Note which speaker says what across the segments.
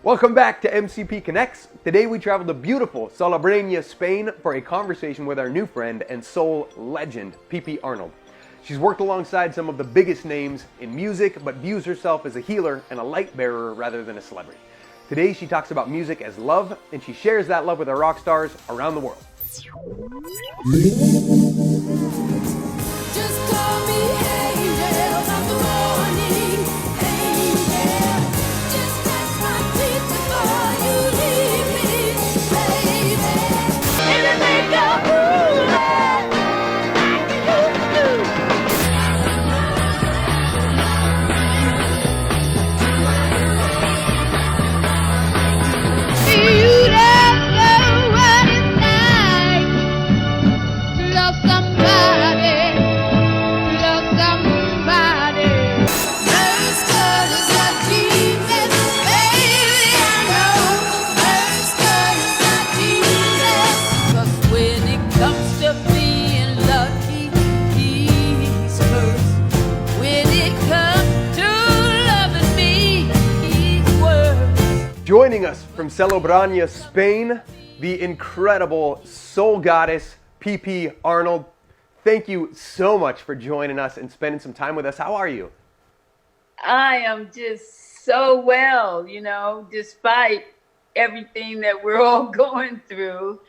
Speaker 1: Welcome back to MCP Connects. Today we travel to beautiful Salobreña, Spain for a conversation with our new friend and soul legend, PP Arnold. She's worked alongside some of the biggest names in music, but views herself as a healer and a light bearer rather than a celebrity. Today she talks about music as love, and she shares that love with our rock stars around the world.
Speaker 2: Just call me angel of the morning, angel. Just touch my feet before you leave me, baby. Anything go through like you used to. You don't know what it's like to love somebody.
Speaker 1: Joining us from Salobreña, Spain, the incredible soul goddess, PP Arnold. Thank you so much for joining us and spending some time with us. How are you?
Speaker 3: I am just so well, despite everything that we're all going through.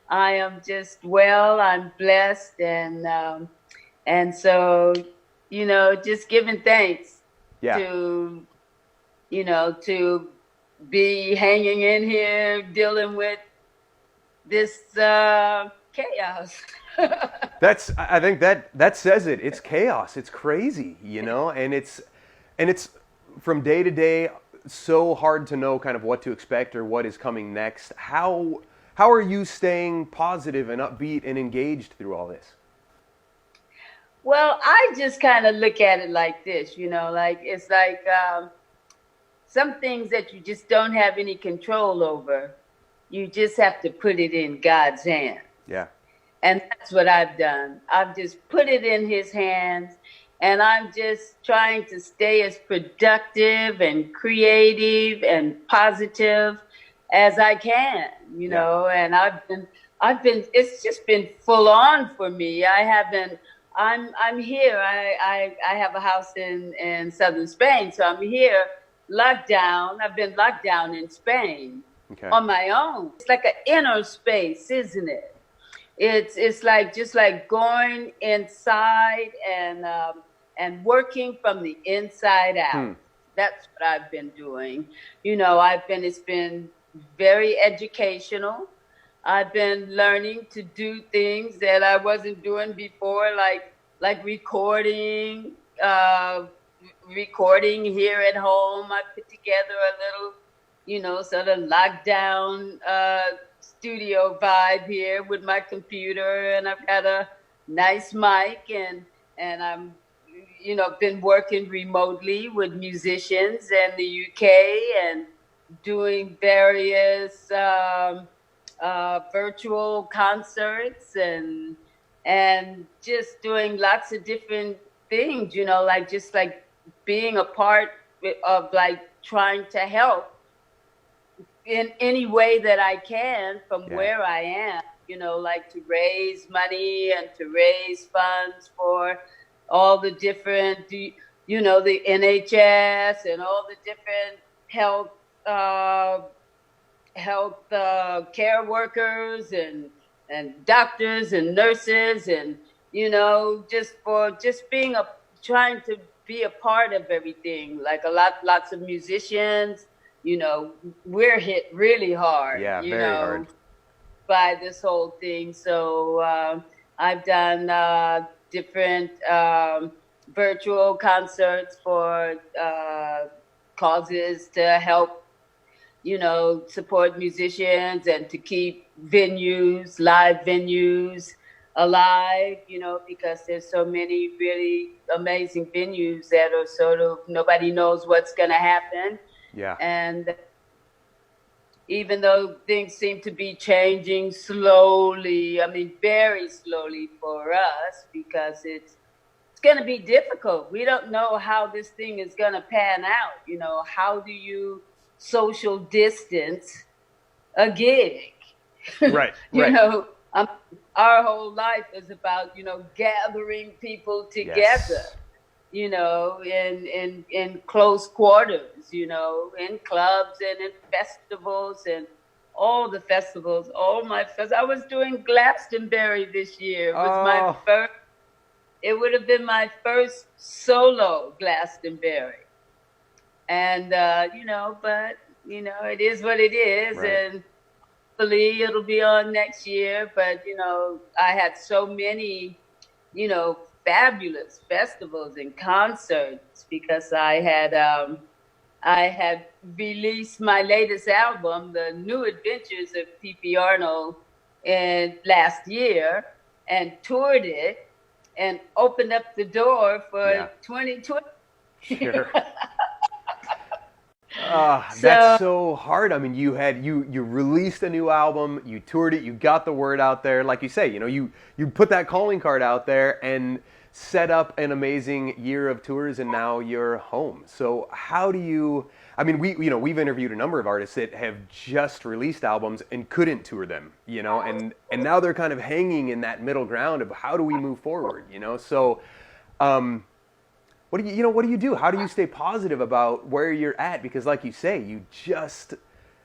Speaker 3: I am just well, I'm blessed, and so, just giving thanks to be hanging in here, dealing with this chaos.
Speaker 1: I think that says it. It's chaos. It's crazy, and it's from day to day so hard to know kind of what to expect or what is coming next. How are you staying positive and upbeat and engaged through all this?
Speaker 3: Well, I just kind of look at it like this, it's like some things that you just don't have any control over. You just have to put it in God's hands.
Speaker 1: Yeah.
Speaker 3: And that's what I've done. I've just put it in his hands, and I'm just trying to stay as productive and creative and positive as I can, and I've been, it's just been full on for me. I'm here. I have a house in southern Spain, so I'm here locked down. I've been locked down in Spain on my own. It's like an inner space, isn't it? It's like just like going inside and working from the inside out. That's what I've been doing. It's been very educational. I've been learning to do things that I wasn't doing before, like recording here at home. I put together a little, sort of lockdown studio vibe here with my computer, and I've got a nice mic, and I'm, been working remotely with musicians in the UK and doing various virtual concerts and just doing lots of different things, just like being a part of like trying to help in any way that I can from where I am, like to raise money and to raise funds for all the different, the NHS and all the different health care workers and doctors and nurses, and just trying to be a part of everything. Like lots of musicians, we're hit really hard,
Speaker 1: very hard
Speaker 3: by this whole thing. So I've done different virtual concerts for causes to help, support musicians and to keep live venues alive, because there's so many really amazing venues that are sort of, nobody knows what's going to happen.
Speaker 1: Yeah.
Speaker 3: And even though things seem to be changing slowly, very slowly for us, because it's going to be difficult. We don't know how this thing is going to pan out. How do you social distance a gig.
Speaker 1: Right.
Speaker 3: You
Speaker 1: Right.
Speaker 3: know, our whole life is about, you know, gathering people together,
Speaker 1: Yes.
Speaker 3: you know, in close quarters, you know, in clubs and in festivals and all the festivals, all my festivals. I was doing Glastonbury this year. It was my
Speaker 1: Oh,
Speaker 3: first, it would have been my first solo Glastonbury. And, you know, but, you know, it is what it is.
Speaker 1: right.
Speaker 3: And hopefully it'll be on next year. But, you know, I had so many, you know, fabulous festivals and concerts because I had released my latest album, The New Adventures of PP Arnold, in last year and toured it and opened up the door for
Speaker 1: Yeah.
Speaker 3: 2020.
Speaker 1: Sure. That's
Speaker 3: So
Speaker 1: so hard. I mean, you released a new album, you toured it, you got the word out there. Like you say, you know, you put that calling card out there and set up an amazing year of tours, and now you're home. So how do you? I mean, we've interviewed a number of artists that have just released albums and couldn't tour them, you know, and now they're kind of hanging in that middle ground of how do we move forward, you know? So. What do you do? How do you stay positive about where you're at? Because like you say, you just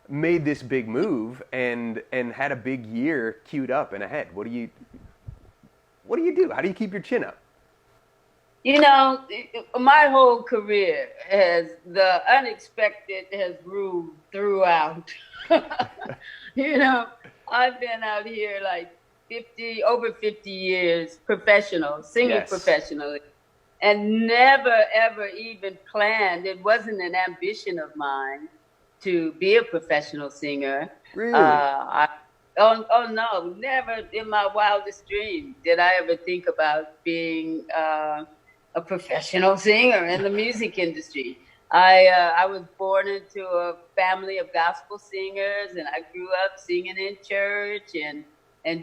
Speaker 1: made this big move and had a big year queued up and ahead. What do you do? How do you keep your chin up?
Speaker 3: you know, my whole career has the unexpected has ruled throughout. You know, I've been out here like over 50 years professional, singing
Speaker 1: Yes.
Speaker 3: professionally, and never ever even planned. It wasn't an ambition of mine to be a professional singer.
Speaker 1: Really?
Speaker 3: Oh no, never in my wildest dream did I ever think about being a professional singer in the music industry. I was born into a family of gospel singers, and I grew up singing in church and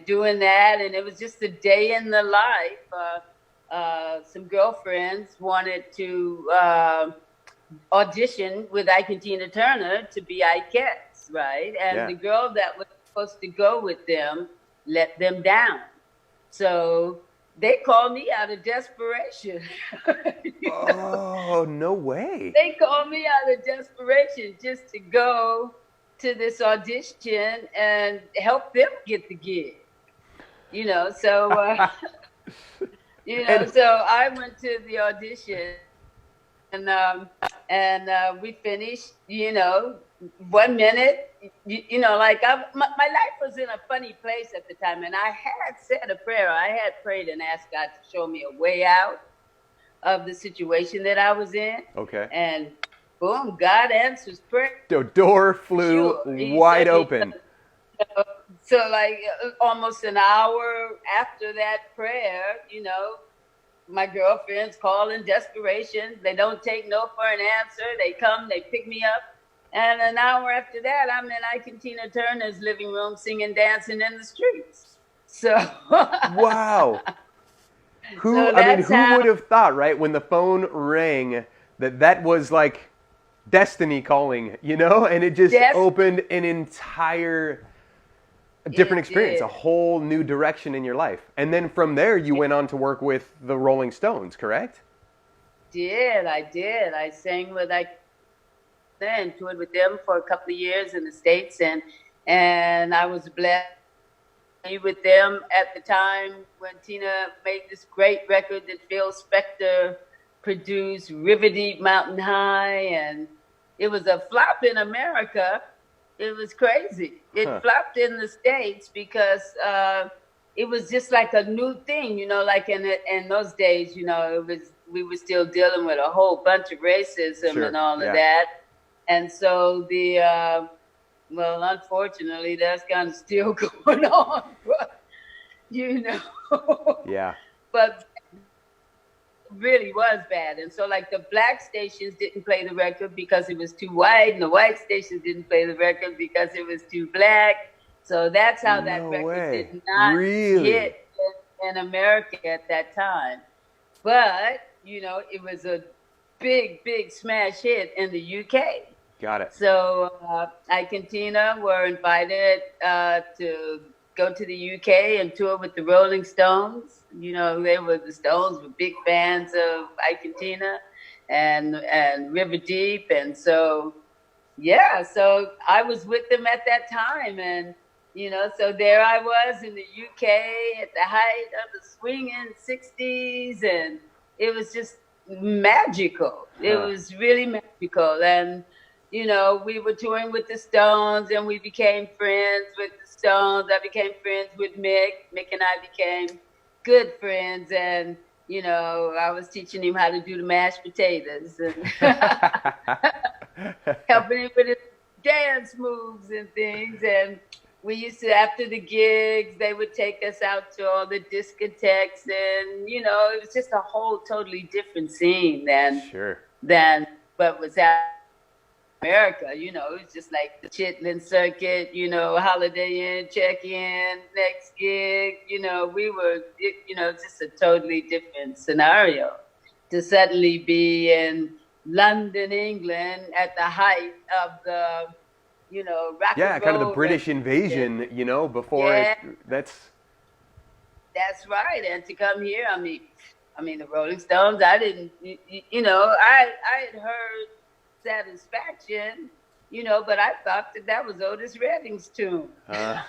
Speaker 3: doing that, and it was just a day in the life. Some girlfriends wanted to audition with Ike and Tina Turner to be Ikeettes, right? And
Speaker 1: Yeah.
Speaker 3: the girl that was supposed to go with them let them down. So they called me out of desperation. You know?
Speaker 1: Oh, no way.
Speaker 3: They called me out of desperation just to go to this audition and help them get the gig. You know, so so I went to the audition, and we finished. You know, 1 minute. You know, like my life was in a funny place at the time, and I had said a prayer. I had prayed and asked God to show me a way out of the situation that I was in.
Speaker 1: Okay.
Speaker 3: And boom, God answers prayer.
Speaker 1: The door flew
Speaker 3: Sure. He
Speaker 1: wide
Speaker 3: said he
Speaker 1: open.
Speaker 3: So like almost an hour after that prayer, you know, my girlfriends call in desperation. They don't take no for an answer. They come, they pick me up. And an hour after that, I'm in Ike and Tina Turner's living room singing, dancing in the streets. So
Speaker 1: Wow. Who
Speaker 3: So
Speaker 1: I mean,
Speaker 3: that's
Speaker 1: who
Speaker 3: how-
Speaker 1: would have thought, right, when the phone rang that was like destiny calling, you know? And it just
Speaker 3: Yes.
Speaker 1: opened an entire different
Speaker 3: It
Speaker 1: experience,
Speaker 3: did.
Speaker 1: a whole new direction in your life. And then from there you went on to work with the Rolling Stones, correct?
Speaker 3: I did. I sang with and toured with them for a couple of years in the States, and I was blessed to be with them at the time when Tina made this great record that Phil Spector produced, River Deep Mountain High, and it was a flop in America. It was crazy. It
Speaker 1: Huh.
Speaker 3: flopped in the States because it was just like a new thing, you know, like in those days, you know, we were still dealing with a whole bunch of racism
Speaker 1: Sure,
Speaker 3: and all
Speaker 1: yeah.
Speaker 3: of that. And so well, unfortunately, that's kind of still going on, but, you know.
Speaker 1: Yeah.
Speaker 3: But really was bad. And so like the black stations didn't play the record because it was too white, and the white stations didn't play the record because it was too black. So that's how that
Speaker 1: No
Speaker 3: record
Speaker 1: way.
Speaker 3: did not
Speaker 1: Really?
Speaker 3: hit in America at that time. But, you know, it was a big, big smash hit in the UK.
Speaker 1: Got it.
Speaker 3: So Argentina were invited to go to the UK and tour with the Rolling Stones. You know, the Stones were big fans of Argentina and River Deep, and so yeah, so I was with them at that time, and you know, so there I was in the UK at the height of the swinging '60s, and it was just magical. It was really magical, and you know, we were touring with the Stones, and we became friends with the Stones. I became friends with Mick. Mick and I became good friends, and you know, I was teaching him how to do the mashed potatoes and helping him with his dance moves and things. And we used to, after the gigs, they would take us out to all the discotheques, and you know, it was just a whole totally different scene than what was happening in America. You know, it was just like the Chitlin circuit, you know, Holiday Inn, check-in, next gig. You know, you know, just a totally different scenario to suddenly be in London, England, at the height of the, you know, rock and roll.
Speaker 1: Kind of the British invasion, you know, before that's
Speaker 3: right. And to come here, I mean, the Rolling Stones, I didn't, you know, I had heard Satisfaction, you know, but I thought that was Otis Redding's tune. I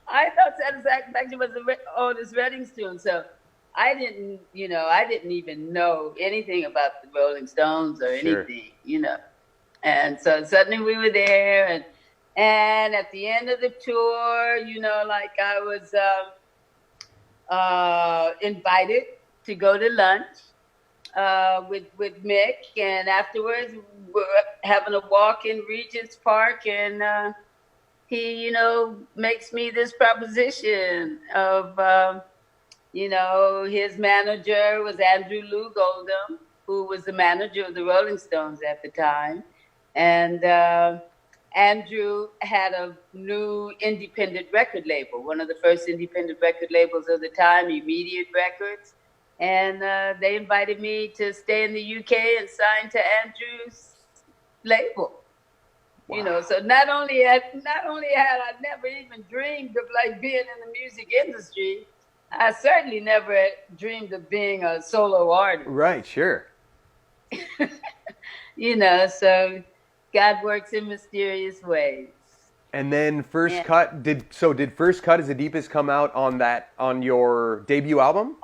Speaker 3: thought Satisfaction was Otis Redding's tune, so I didn't even know anything about the Rolling Stones or anything, you know. And so suddenly we were there, and at the end of the tour, you know, like I was invited to go to lunch with Mick, and afterwards we're having a walk in Regent's Park, and he, you know, makes me this proposition of, you know, his manager was Andrew Lou Goldham, who was the manager of the Rolling Stones at the time. And Andrew had a new independent record label, one of the first independent record labels of the time, Immediate Records. And they invited me to stay in the UK and sign to Andrew's label. Wow. You know, so not only had I never even dreamed of like being in the music industry, I certainly never dreamed of being a solo artist.
Speaker 1: Right, sure.
Speaker 3: You know, so God works in mysterious ways.
Speaker 1: And then First Cut, did First Cut Is the Deepest come out on your debut album?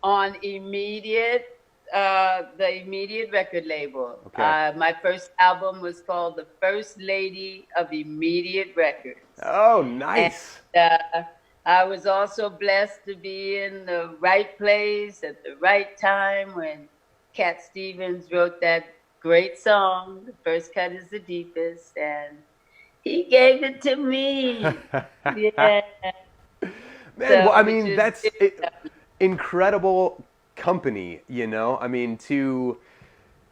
Speaker 3: On Immediate, the Immediate record label. Okay. My first album was called The First Lady of Immediate Records.
Speaker 1: Oh, nice.
Speaker 3: And, I was also blessed to be in the right place at the right time when Cat Stevens wrote that great song, The First Cut Is the Deepest, and he gave it to me. Yeah.
Speaker 1: Man, so, well, I mean, that's incredible company, you know? I mean, to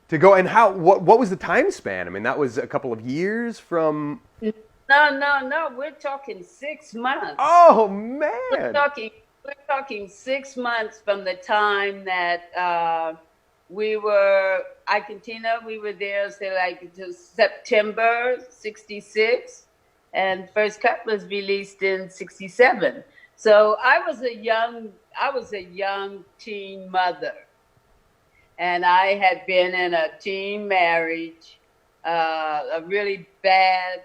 Speaker 1: go, and what was the time span? I mean, that was a couple of years from...
Speaker 3: No. We're talking 6 months.
Speaker 1: Oh, man.
Speaker 3: We're talking 6 months from the time that we were Argentina. We were there say like to September '66, and First Cut was released in '67. So I was a young teen mother, and I had been in a teen marriage, a really bad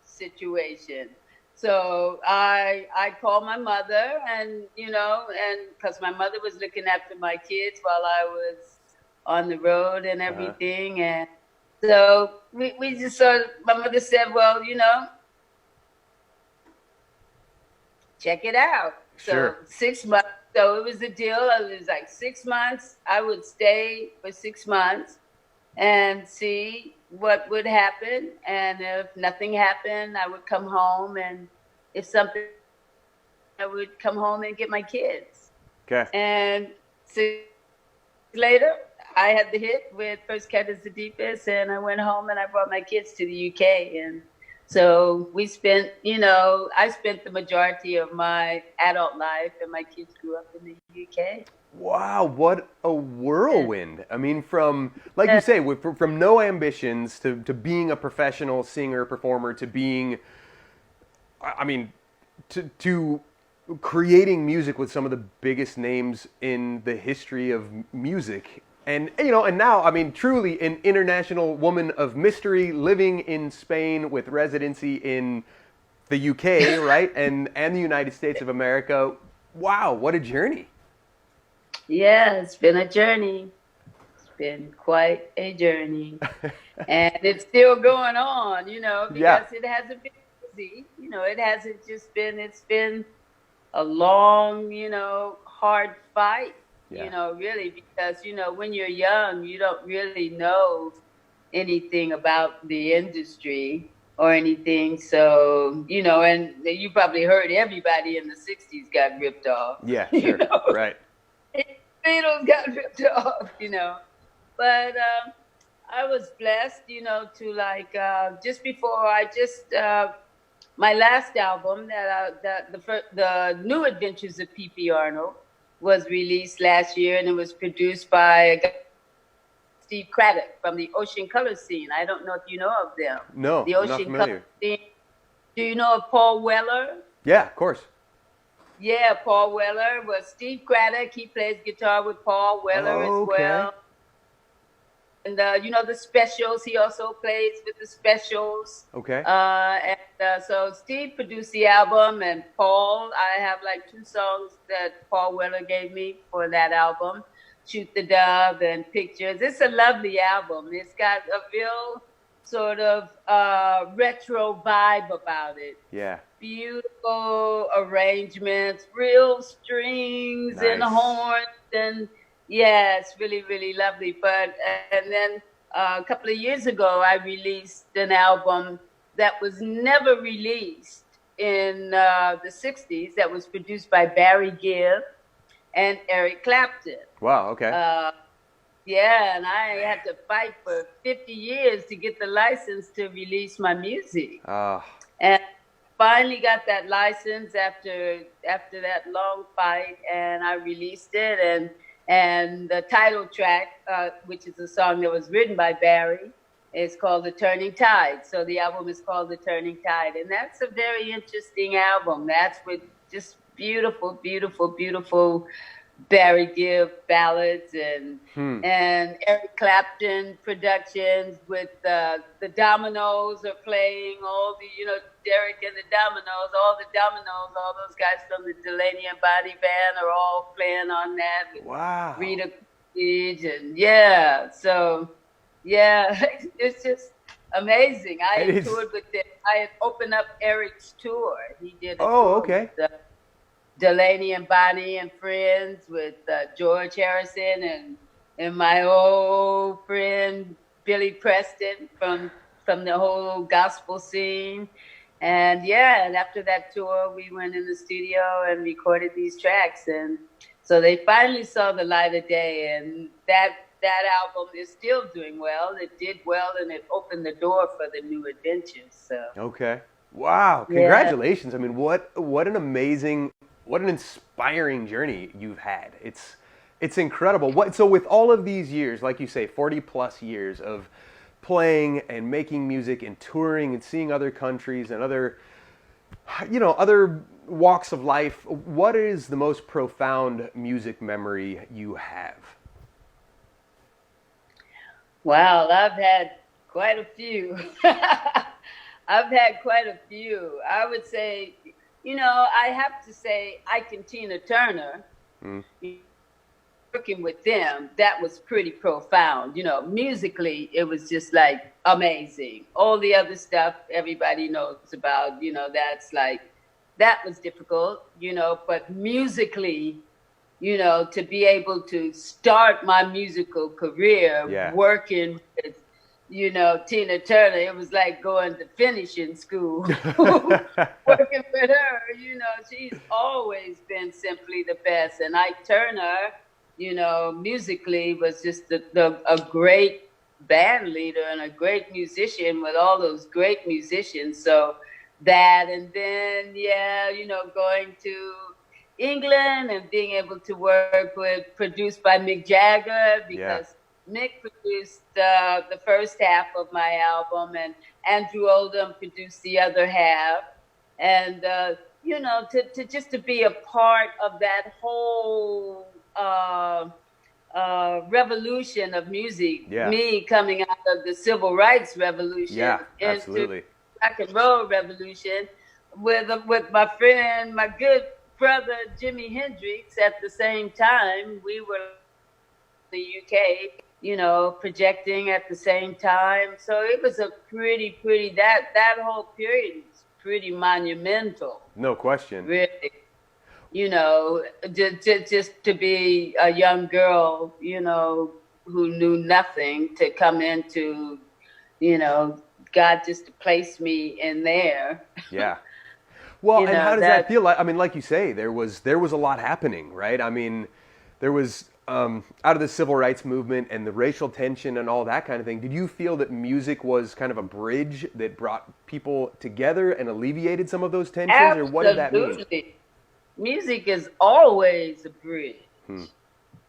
Speaker 3: situation. So I called my mother, and you know, and because my mother was looking after my kids while I was on the road and everything, and so we just sort of, my mother said, well, you know, check it out.
Speaker 1: Sure.
Speaker 3: So 6 months. So it was a deal. It was like 6 months. I would stay for 6 months and see what would happen, and if nothing happened, I would come home, and if something, I would come home and get my kids.
Speaker 1: Okay.
Speaker 3: And 6 months later, I had the hit with First Cut Is the Deepest, and I went home and I brought my kids to the UK, and so we spent, you know, I spent the majority of my adult life, and my kids grew up in the UK.
Speaker 1: Wow, what a whirlwind. I mean, from, like you say, from no ambitions to being a professional singer, performer, to being, I mean, to creating music with some of the biggest names in the history of music. And, you know, and now, I mean, truly an international woman of mystery living in Spain with residency in the UK, right? And the United States of America. Wow, what a journey.
Speaker 3: Yeah, it's been a journey. It's been quite a journey. And it's still going on, you know,
Speaker 1: Yeah.
Speaker 3: because it hasn't been easy. You know, it hasn't just been, it's been a long, you know, hard fight,
Speaker 1: Yeah.
Speaker 3: you know, really, because, you know, when you're young, you don't really know anything about the industry or anything. So, you know, and you probably heard everybody in the 60s got ripped off.
Speaker 1: Yeah,
Speaker 3: you
Speaker 1: sure.
Speaker 3: know?
Speaker 1: Right.
Speaker 3: Beatles got ripped off, you know. But I was blessed, you know, to like just before my last album the New Adventures of PP Arnold was released last year, and it was produced by a guy, Steve Craddock from the Ocean Color scene. I don't know if you know of them.
Speaker 1: No,
Speaker 3: The
Speaker 1: I'm not
Speaker 3: Ocean
Speaker 1: familiar.
Speaker 3: Color scene. Do you know of Paul Weller?
Speaker 1: Yeah, of course.
Speaker 3: Yeah, Paul Weller was Steve Craddock. He plays guitar with Paul Weller
Speaker 1: Oh,
Speaker 3: as
Speaker 1: okay.
Speaker 3: well. And you know, the Specials, he also plays with the Specials.
Speaker 1: Okay.
Speaker 3: So Steve produced the album, and Paul, I have like 2 songs that Paul Weller gave me for that album, Shoot the Dove and Pictures. It's a lovely album. It's got a real sort of retro vibe about it.
Speaker 1: Yeah.
Speaker 3: Beautiful arrangements, real strings and
Speaker 1: Nice.
Speaker 3: horns, and yeah, it's really, really lovely. But and then a couple of years ago, I released an album that was never released in the 60s, that was produced by Barry Gibb and Eric Clapton.
Speaker 1: Wow, okay.
Speaker 3: Yeah, and I had to fight for 50 years to get the license to release my music. And finally got that license after that long fight, and I released it. And the title track, which is a song that was written by Barry, is called The Turning Tide. So the album is called The Turning Tide. And that's a very interesting album. That's with just beautiful, beautiful, beautiful Barry Gibb ballads and Eric Clapton productions with the Dominoes are playing, all the, you know, Derek and the Dominoes, all those guys from the Delaney and Bonnie Band are all playing on that with
Speaker 1: Wow.
Speaker 3: Rita Paige, and yeah, so yeah, it's just amazing. I
Speaker 1: It
Speaker 3: had
Speaker 1: is.
Speaker 3: toured with them. I had opened up Eric's tour. He did a
Speaker 1: Oh,
Speaker 3: tour
Speaker 1: okay.
Speaker 3: with Delaney and Bonnie and Friends with George Harrison and my old friend Billy Preston from the whole gospel scene. And yeah, and after that tour, we went in the studio and recorded these tracks. And so they finally saw the light of day. And that album is still doing well. It did well, and it opened the door for the New Adventures. So
Speaker 1: Okay. Wow.
Speaker 3: Yeah.
Speaker 1: Congratulations. I mean, what an amazing, what an inspiring journey you've had. It's incredible. So with all of these years, like you say, 40 plus years of playing and making music and touring and seeing other countries and other walks of life, what is the most profound music memory you have?
Speaker 3: wow, I've had quite a few. I've had quite a few. I would say, you know, I have to say, Ike and Tina Turner, working with them, that was pretty profound. You know, musically, it was just like amazing. All the other stuff everybody knows about, you know, that was difficult, you know, but musically, you know, to be able to start my musical career working with, you know, Tina Turner, it was like going to finishing school. Working with her, you know, she's always been simply the best. And Ike Turner, you know, musically was just a great band leader and a great musician with all those great musicians. So that, and then, yeah, you know, going to England and being able to work with, produced by Mick Jagger, because Mick produced the first half of my album and Andrew Oldham produced the other half. And, you know, to just to be a part of that whole revolution of music, me coming out of the civil rights revolution into rock and roll revolution with my friend, my good brother Jimi Hendrix. At the same time, we were in the UK, you know, projecting at the same time. So it was a pretty that whole period was pretty monumental.
Speaker 1: No question.
Speaker 3: Really. You know, just to be a young girl, you know, who knew nothing, to come into, you know, God just placed me in there.
Speaker 1: Yeah. Well,
Speaker 3: You
Speaker 1: and
Speaker 3: know,
Speaker 1: how does that feel? I mean, like you say, there was a lot happening, right? I mean, there was out of the civil rights movement and the racial tension and all that kind of thing. Did you feel that music was kind of a bridge that brought people together and alleviated some of those tensions, or what did that mean?
Speaker 3: Absolutely. Music is always a bridge.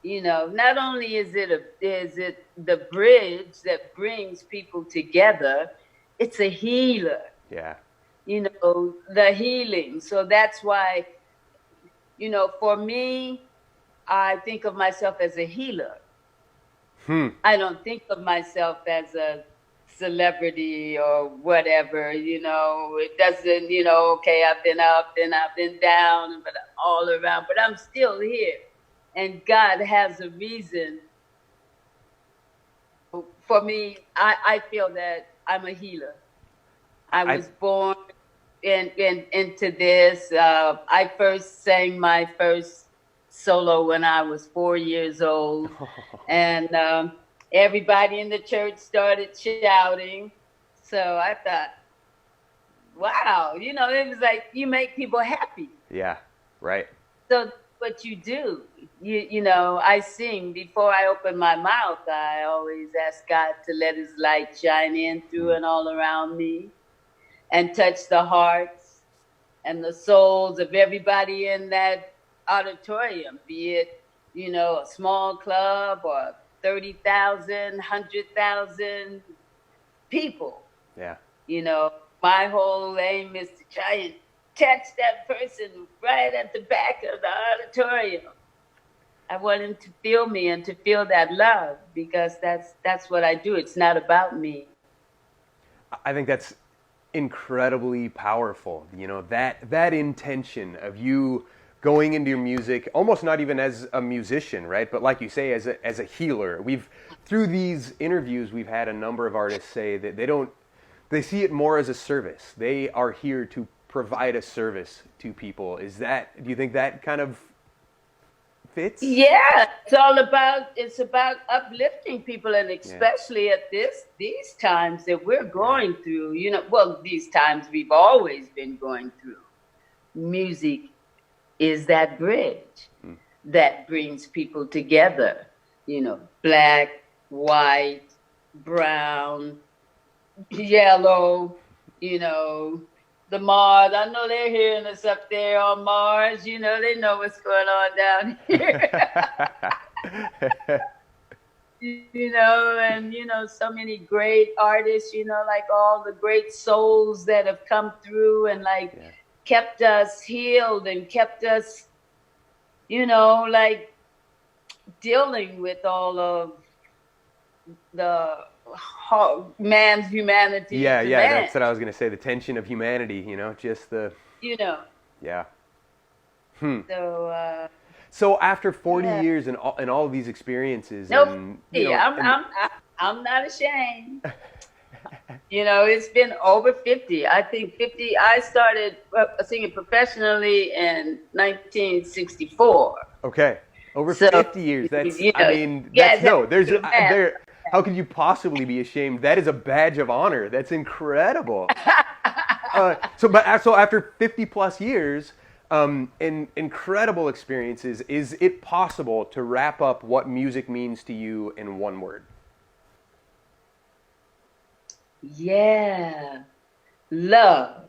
Speaker 3: You know, not only is it the bridge that brings people together, it's a healer.
Speaker 1: Yeah.
Speaker 3: You know, the healing. So that's why, you know, for me, I think of myself as a healer. I don't think of myself as a celebrity or whatever, you know. It doesn't, you know, okay, I've been up and I've been down, but all around, but I'm still here. And God has a reason. For me, I feel that I'm a healer. I was born into this. I first sang my first solo when I was 4 years old. And everybody in the church started shouting. So I thought, wow, you know, it was like you make people happy.
Speaker 1: Yeah, right.
Speaker 3: So what you do, you know, I sing. Before I open my mouth, I always ask God to let his light shine in, through, and all around me, and touch the hearts and the souls of everybody in that auditorium, be it, you know, a small club or 30,000, 100,000 people.
Speaker 1: Yeah.
Speaker 3: You know, my whole aim is to try and touch that person right at the back of the auditorium. I want him to feel me and to feel that love, because that's what I do. It's not about me.
Speaker 1: I think that's incredibly powerful. You know, that intention of you going into your music, almost not even as a musician, right? But like you say, as a healer. Through these interviews, we've had a number of artists say that they see it more as a service. They are here to provide a service to people. Do you think that kind of fits?
Speaker 3: Yeah, it's about uplifting people, and especially at these times that we're going through, you know, well, these times we've always been going through. Music is that bridge that brings people together, you know, black, white, brown, yellow, you know, the Mars. I know they're hearing us up there on Mars. You know, they know what's going on down here. You know, and, you know, so many great artists, you know, like all the great souls that have come through and like kept us healed and kept us, you know, like dealing with all of the man's humanity.
Speaker 1: Yeah, that's what I was going to say. The tension of humanity, you know, just the...
Speaker 3: You know.
Speaker 1: Yeah.
Speaker 3: So
Speaker 1: after 40 years and all of these experiences...
Speaker 3: Nope.
Speaker 1: And, you know,
Speaker 3: I'm not ashamed. You know, it's been over 50. I think 50... I started singing professionally in 1964.
Speaker 1: Okay. Over 50 years. That's,
Speaker 3: you know,
Speaker 1: I mean, that's, no, there's... How could you possibly be ashamed? That is a badge of honor. That's incredible. So after 50 plus years, and incredible experiences, is it possible to wrap up what music means to you in one word?
Speaker 3: Yeah. Love.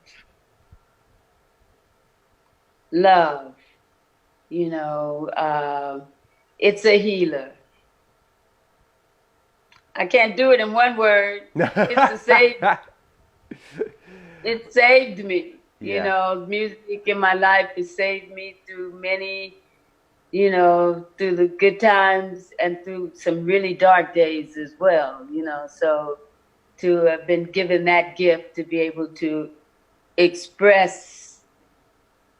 Speaker 3: Love. You know, it's a healer. I can't do it in one word. It's a save. It saved me.
Speaker 1: Yeah.
Speaker 3: You know, music in my life has saved me through many, you know, through the good times and through some really dark days as well, you know. So to have been given that gift to be able to express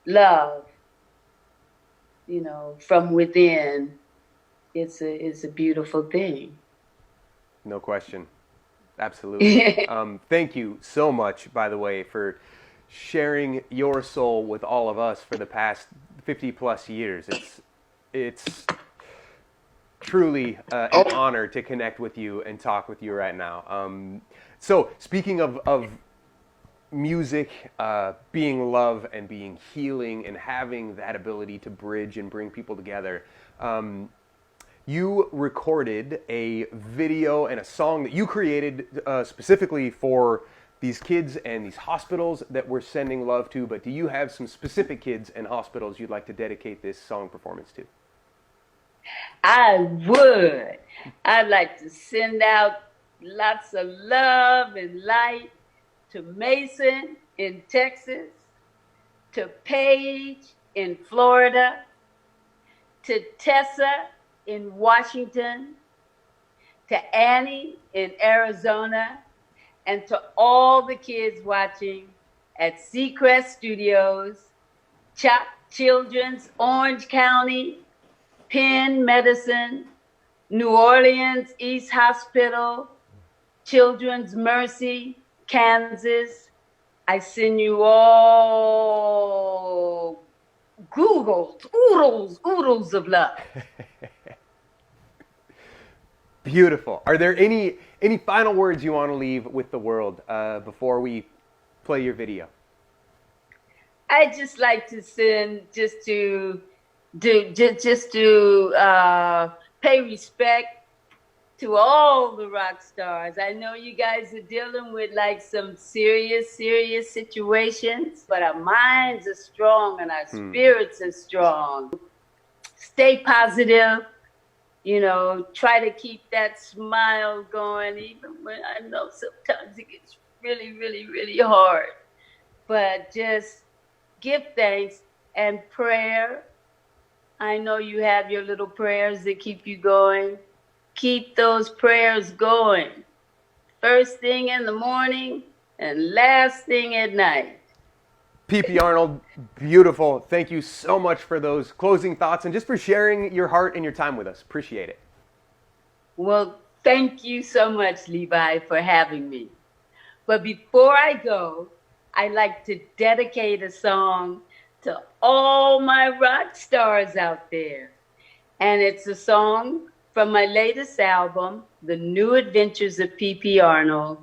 Speaker 3: love, you know, from within, it's a beautiful thing.
Speaker 1: No question. Absolutely. Thank you so much, by the way, for sharing your soul with all of us for the past 50 plus years. It's truly an honor to connect with you and talk with you right now. So speaking of music being love and being healing and having that ability to bridge and bring people together, you recorded a video and a song that you created specifically for these kids and these hospitals that we're sending love to, but do you have some specific kids and hospitals you'd like to dedicate this song performance to?
Speaker 3: I would. I'd like to send out lots of love and light to Mason in Texas, to Paige in Florida, to Tessa in Washington, to Annie in Arizona, and to all the kids watching at Seacrest Studios, CHOC Children's, Orange County, Penn Medicine, New Orleans East Hospital, Children's Mercy, Kansas. I send you all oodles of love.
Speaker 1: Beautiful. Are there any final words you want to leave with the world before we play your video?
Speaker 3: I just like to send to pay respect to all the rock stars. I know you guys are dealing with like some serious situations, but our minds are strong and our spirits are strong. Stay positive. You know, try to keep that smile going, even when I know sometimes it gets really hard. But just give thanks and prayer. I know you have your little prayers that keep you going. Keep those prayers going. First thing in the morning and last thing at night.
Speaker 1: PP Arnold, beautiful. Thank you so much for those closing thoughts and just for sharing your heart and your time with us. Appreciate it.
Speaker 3: Well, thank you so much, Levi, for having me. But before I go, I'd like to dedicate a song to all my rock stars out there. And it's a song from my latest album, The New Adventures of PP Arnold,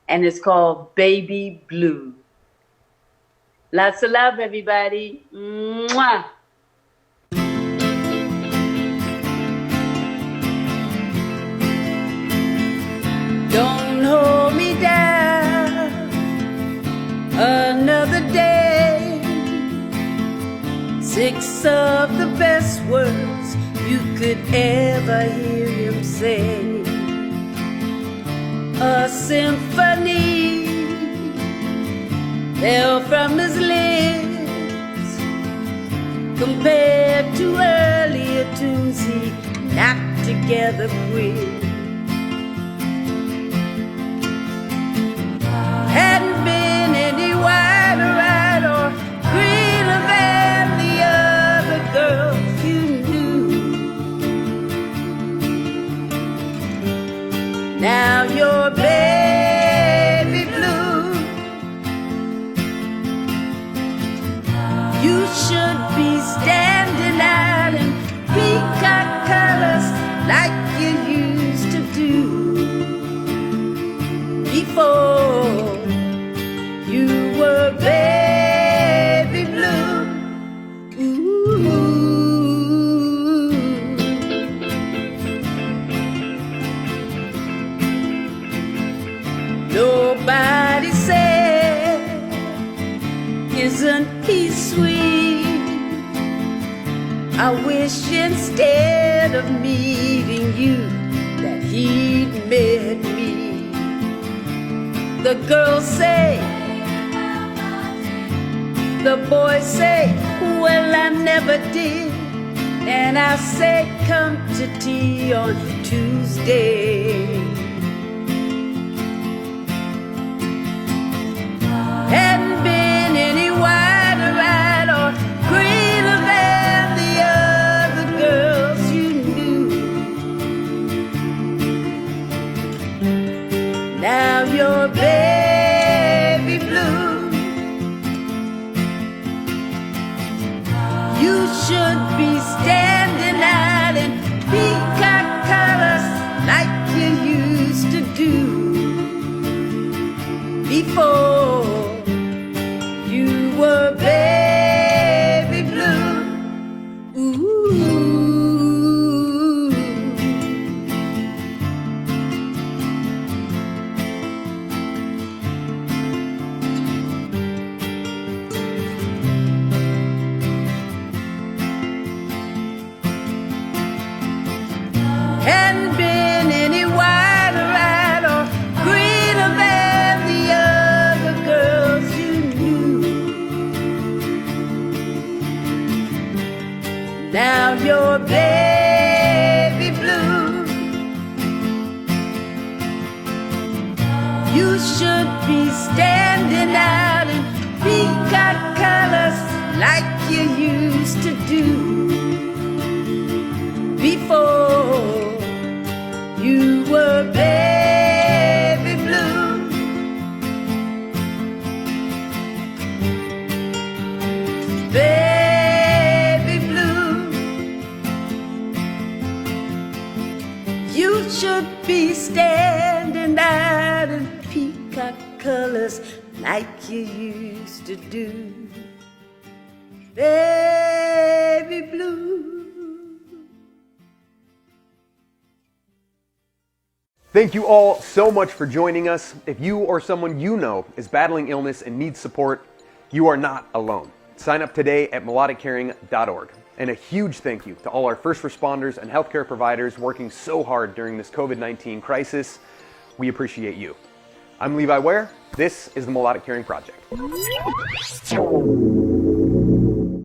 Speaker 3: and it's called Baby Blue. Lots of love, everybody. Mwah. Don't hold me down another day. 6 of the best words you could ever hear him say. A symphony fell from his lips compared to earlier tunes he knocked together quick. Hadn't been any wider eyed or greener than the other girls you knew. Now you're baby blue. You should be standing out in peacock colors like you used to do before you were baby blue. Ooh. Nobody said, isn't he sweet? I wish instead of meeting you that he'd met me. The girls say, the boys say, well, I never did. And I say, come to tea on Tuesday. Hadn't been any wider eyed or greener than the other girls you knew. Now you're baby blue. You should be standing out in peacock colors like you used to do before you were baby blue. Ooh. Hadn't been any wider eyed or greener than the other girls you knew. Now you're baby blue. You should be standing out in peacock colors like you used to do before you were baby blue. Baby blue. You should be standing out in peacock colors like you used to do. Baby blue.
Speaker 1: Thank you all so much for joining us. If you or someone you know is battling illness and needs support, you are not alone. Sign up today at melodiccaring.org. And a huge thank you to all our first responders and healthcare providers working so hard during this COVID-19 crisis. We appreciate you. I'm Levi Ware. This is the Melodic Caring Project.